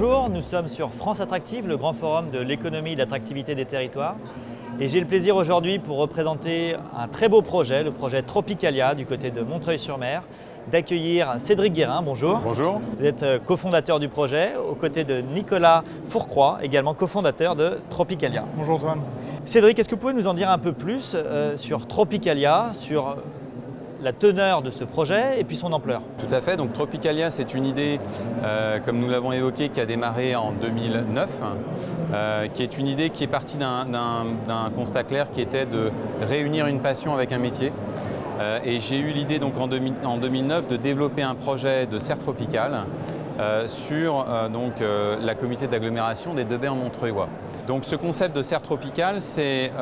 Bonjour, nous sommes sur France Attractive, le grand forum de l'économie et de l'attractivité des territoires. Et j'ai le plaisir aujourd'hui pour représenter un très beau projet, le projet Tropicalia du côté de Montreuil-sur-Mer, d'accueillir Cédric Guérin. Bonjour. Bonjour. Vous êtes cofondateur du projet, aux côtés de Nicolas Fourcroy, également cofondateur de Tropicalia. Bonjour Antoine. Cédric, est-ce que vous pouvez nous en dire un peu plus sur Tropicalia, sur la teneur de ce projet et puis son ampleur? Tout à fait. Donc Tropicalia, c'est une idée, comme nous l'avons évoqué, qui a démarré en 2009, qui est une idée qui est partie d'un constat clair qui était de réunir une passion avec un métier. Et j'ai eu l'idée donc en 2009 de développer un projet de serre tropicale sur la communauté d'agglomération des Deux-Baies en Montreuilois. Donc ce concept de serre tropicale, c'est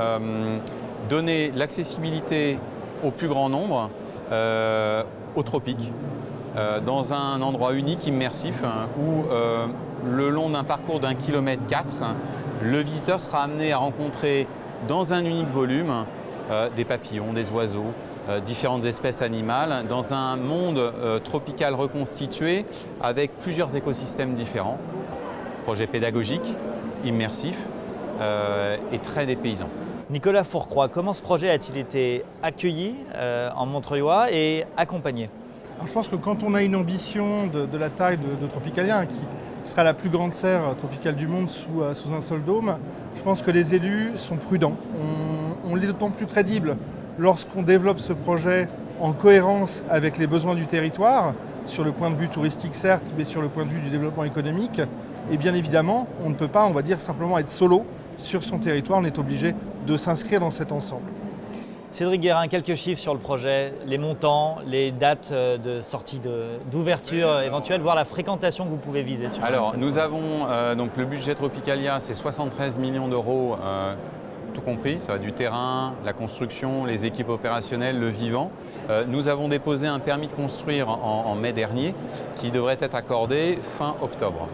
donner l'accessibilité au plus grand nombre aux tropiques, dans un endroit unique, immersif, où le long d'un parcours d'1,4 km, le visiteur sera amené à rencontrer dans un unique volume des papillons, des oiseaux, différentes espèces animales, dans un monde tropical reconstitué avec plusieurs écosystèmes différents. Projet pédagogique, immersif et très dépaysant. Nicolas Fourcroy, comment ce projet a-t-il été accueilli en Montreuilois et accompagné? Alors, je pense que quand on a une ambition de la taille de Tropicalia, qui sera la plus grande serre tropicale du monde sous un seul dôme, je pense que les élus sont prudents. On l'est d'autant plus crédible lorsqu'on développe ce projet en cohérence avec les besoins du territoire, sur le point de vue touristique certes, mais sur le point de vue du développement économique. Et bien évidemment, on ne peut pas, on va dire, simplement être solo sur son territoire, on est obligé de s'inscrire dans cet ensemble. Cédric Guérin, quelques chiffres sur le projet, les montants, les dates de sortie d'ouverture éventuelle, voire la fréquentation que vous pouvez viser sur. Alors, nous avons donc le budget Tropicalia, c'est 73 millions d'euros, tout compris. Ça va du terrain, la construction, les équipes opérationnelles, le vivant. Nous avons déposé un permis de construire en mai dernier qui devrait être accordé fin octobre.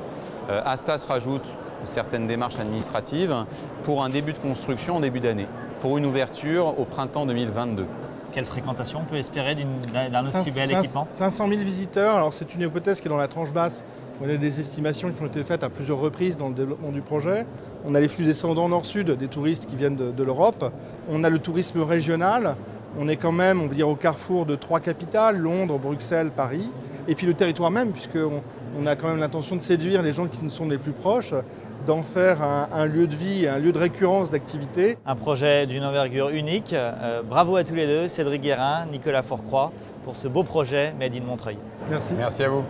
À cela se rajoute certaines démarches administratives pour un début de construction en début d'année, pour une ouverture au printemps 2022. Quelle fréquentation on peut espérer d'un aussi bel équipement? 500 000 visiteurs, alors c'est une hypothèse qui est dans la tranche basse. On a des estimations qui ont été faites à plusieurs reprises dans le développement du projet. On a les flux descendants nord-sud des touristes qui viennent de l'Europe. On a le tourisme régional. On est quand même, on va dire, au carrefour de 3 capitales, Londres, Bruxelles, Paris. Et puis le territoire même, puisqu'on a quand même l'intention de séduire les gens qui nous sont les plus proches, d'en faire un lieu de vie, un lieu de récurrence d'activité. Un projet d'une envergure unique. Bravo à tous les deux, Cédric Guérin, Nicolas Fourcroy, pour ce beau projet Made in Montreuil. Merci. Merci à vous.